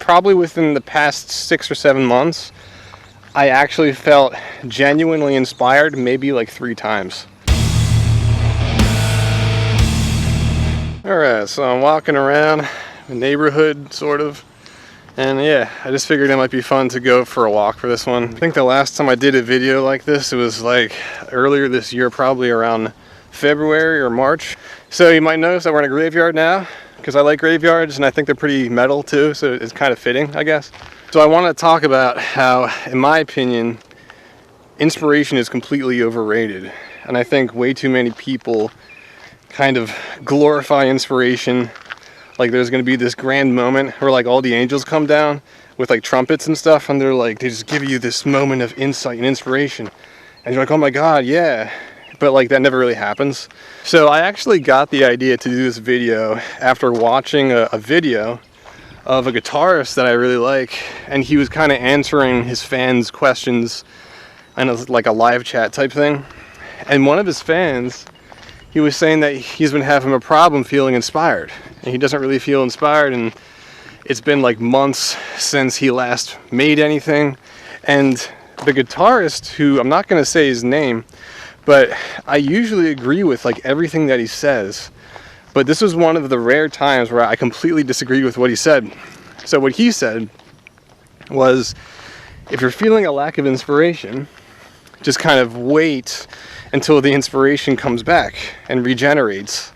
probably within the past 6 or 7 months, I actually felt genuinely inspired maybe like 3 times. Alright, so I'm walking around the neighborhood, sort of, and yeah, I just figured it might be fun to go for a walk for this one. I think the last time I did a video like this, it was like earlier this year, probably around February or March. So you might notice that we're in a graveyard now, because I like graveyards and I think they're pretty metal too, so it's kind of fitting, I guess. So I want to talk about how, in my opinion, inspiration is completely overrated. And I think way too many people kind of glorify inspiration. Like there's going to be this grand moment where like all the angels come down with like trumpets and stuff, and they just give you this moment of insight and inspiration. And you're like, oh my God, yeah. But like that never really happens. So I actually got the idea to do this video after watching a video of a guitarist that I really like, and he was kind of answering his fans' questions, and it was like a live chat type thing. And one of his fans, he was saying that he's been having a problem feeling inspired, and he doesn't really feel inspired, and it's been like months since he last made anything. And the guitarist, who I'm not going to say his name, but I usually agree with like everything that he says, but this was one of the rare times where I completely disagreed with what he said. So what he said was, if you're feeling a lack of inspiration, just kind of wait until the inspiration comes back and regenerates,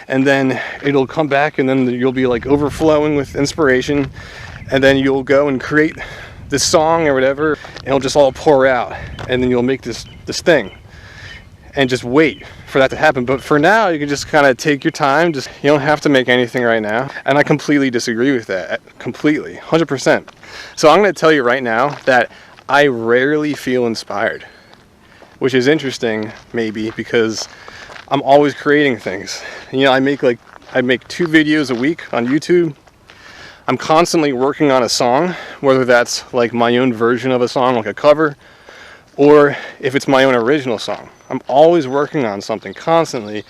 and then it'll come back, and then you'll be like overflowing with inspiration, and then you'll go and create this song or whatever, and it'll just all pour out, and then you'll make this thing. And just wait for that to happen. But for now, you can just kind of take your time. You don't have to make anything right now. And I completely disagree with that. Completely. 100%. So I'm going to tell you right now that I rarely feel inspired. Which is interesting, maybe, because I'm always creating things. You know, I make 2 videos a week on YouTube. I'm constantly working on a song, whether that's like my own version of a song, like a cover, or if it's my own original song. I'm always working on something constantly,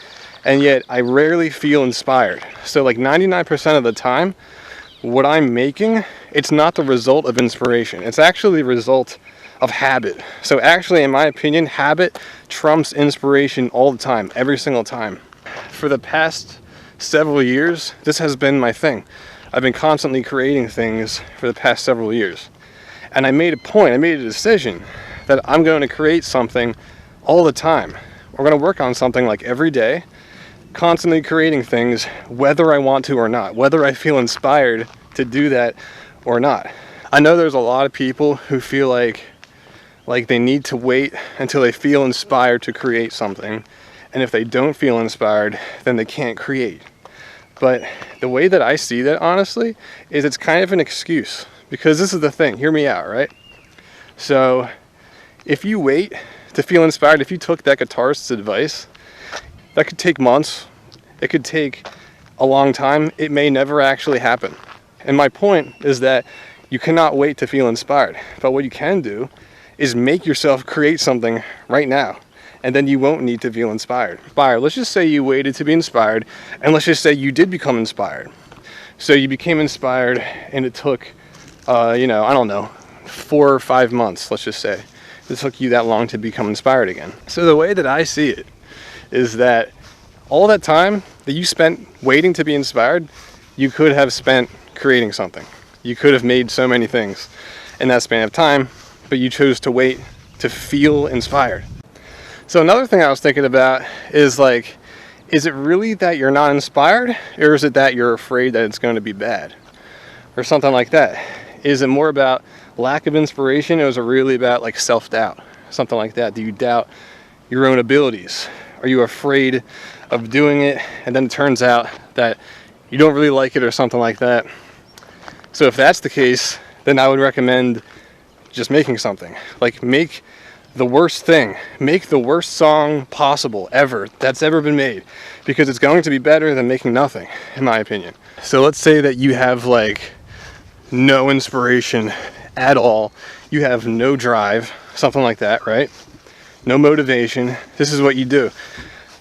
and yet I rarely feel inspired. So like 99% of the time, what I'm making, it's not the result of inspiration. It's actually the result of habit. So actually, in my opinion, habit trumps inspiration all the time, every single time. For the past several years, this has been my thing. I've been constantly creating things for the past several years. And I made a decision that I'm going to create something all the time. We're going to work on something like every day, constantly creating things, whether I want to or not, whether I feel inspired to do that or not. I know there's a lot of people who feel like they need to wait until they feel inspired to create something, and if they don't feel inspired, then they can't create. But the way that I see that, honestly, is it's kind of an excuse, because this is the thing, hear me out, right? So if you wait to feel inspired, if you took that guitarist's advice, that could take months, it could take a long time, it may never actually happen. And my point is that you cannot wait to feel inspired. But what you can do is make yourself create something right now, and then you won't need to feel inspired. Let's just say you waited to be inspired, and let's just say you did become inspired. So you became inspired, and it took, I don't know, 4 or 5 months, let's just say. It took you that long to become inspired again. So the way that I see it is that all that time that you spent waiting to be inspired, you could have spent creating something. You could have made so many things in that span of time, but you chose to wait to feel inspired. So another thing I was thinking about is like, is it really that you're not inspired, or is it that you're afraid that it's going to be bad? Or something like that. Is it more about lack of inspiration, or is it really about like self-doubt? Something like that. Do you doubt your own abilities? Are you afraid of doing it, and then it turns out that you don't really like it or something like that? So if that's the case, then I would recommend just making something. Like make the worst thing. Make the worst song possible ever that's ever been made, because it's going to be better than making nothing, in my opinion. So let's say that you have like no inspiration at all. You have no drive, something like that, right? No motivation. This is what you do.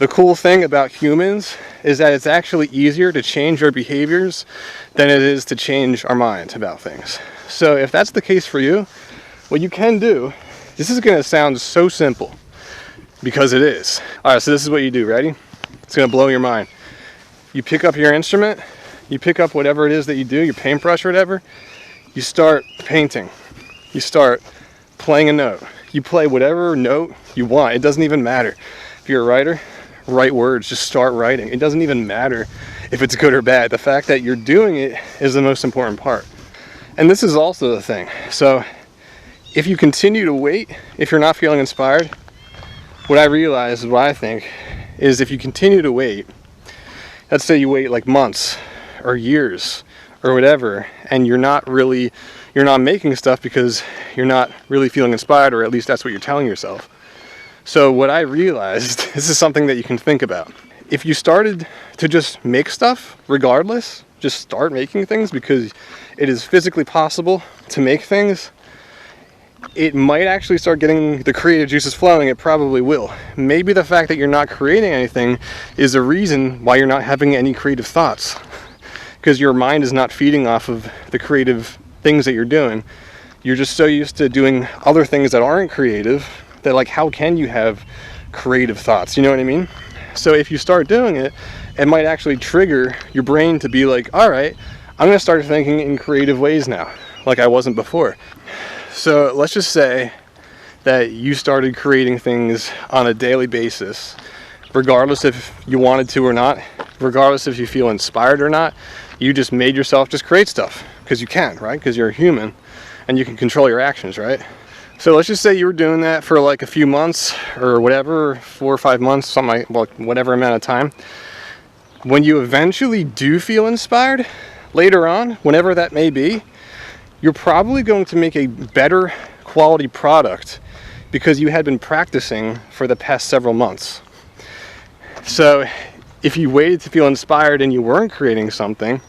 The cool thing about humans is that it's actually easier to change our behaviors than it is to change our mind about things. So if that's the case for you, what you can do, this is going to sound so simple, because it is. All right, so this is what you do. Ready? It's going to blow your mind. You pick up your instrument, you pick up whatever it is that you do, your paintbrush or whatever, you start painting. You start playing a note. You play whatever note you want. It doesn't even matter. If you're a writer, write words, just start writing. It doesn't even matter if it's good or bad. The fact that you're doing it is the most important part. And this is also the thing. So if you continue to wait, if you're not feeling inspired, what I realize, what I think, is if you continue to wait, let's say you wait like months or years or whatever, and you're not making stuff because you're not really feeling inspired, or at least that's what you're telling yourself. So what I realized, this is something that you can think about. If you started to just make stuff regardless, just start making things because it is physically possible to make things, it might actually start getting the creative juices flowing. It probably will. Maybe the fact that you're not creating anything is the reason why you're not having any creative thoughts, because your mind is not feeding off of the creative things that you're doing. You're just so used to doing other things that aren't creative that, like, how can you have creative thoughts? You know what I mean? So if you start doing it, it might actually trigger your brain to be like, all right, I'm going to start thinking in creative ways now, like I wasn't before. So let's just say that you started creating things on a daily basis, regardless if you wanted to or not, regardless if you feel inspired or not. You just made yourself just create stuff because you can, right? Because you're a human and you can control your actions, right? So let's just say you were doing that for like a few months or whatever, 4 or 5 months, something like, well, whatever amount of time. When you eventually do feel inspired later on, whenever that may be, you're probably going to make a better quality product because you had been practicing for the past several months. So if you waited to feel inspired and you weren't creating something,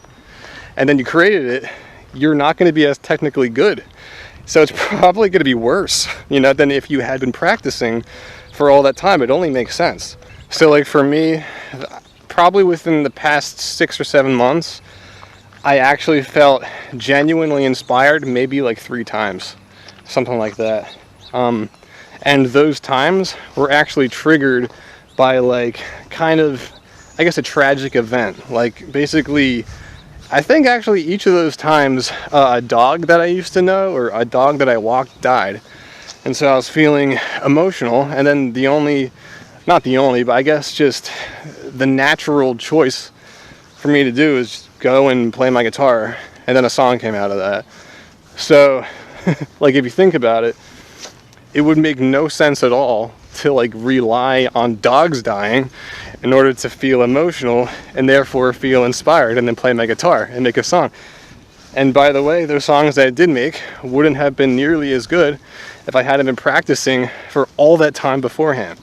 and then you created it, you're not going to be as technically good. So it's probably going to be worse, than if you had been practicing for all that time. It only makes sense. So like for me, probably within the past 6 or 7 months, I actually felt genuinely inspired maybe like 3 times, something like that. And those times were actually triggered by like kind of, I guess, a tragic event. Like basically, I think actually each of those times a dog that I used to know or a dog that I walked died. And so I was feeling emotional, and then not the only, but I guess just the natural choice for me to do is go and play my guitar, and then a song came out of that. So like if you think about it, it would make no sense at all to like rely on dogs dying in order to feel emotional and therefore feel inspired and then play my guitar and make a song. And by the way, those songs that I did make wouldn't have been nearly as good if I hadn't been practicing for all that time beforehand.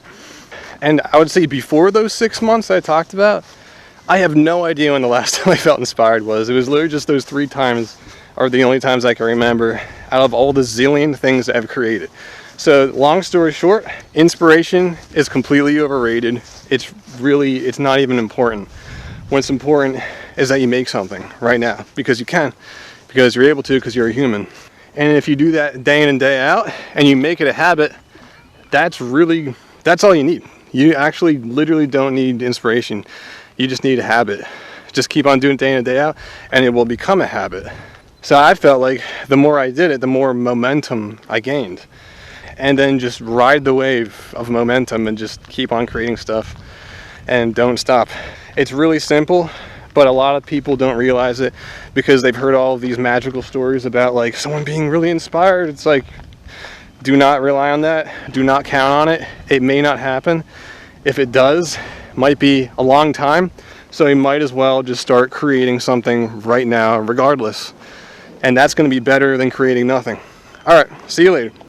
And I would say before those 6 months I talked about, I have no idea when the last time I felt inspired was. It was literally just those 3 times are the only times I can remember out of all the zillion things that I've created. So long story short, inspiration is completely overrated. It's not even important. What's important is that you make something right now because you can, because you're able to, because you're a human. And if you do that day in and day out and you make it a habit, that's all you need. You actually literally don't need inspiration. You just need a habit. Just keep on doing it day in and day out and it will become a habit. So I felt like the more I did it, the more momentum I gained. And then just ride the wave of momentum and just keep on creating stuff and don't stop. It's really simple, but a lot of people don't realize it because they've heard all of these magical stories about like someone being really inspired. It's like, do not rely on that. Do not count on it. It may not happen. If it does, it might be a long time. So you might as well just start creating something right now regardless. And that's going to be better than creating nothing. All right, see you later.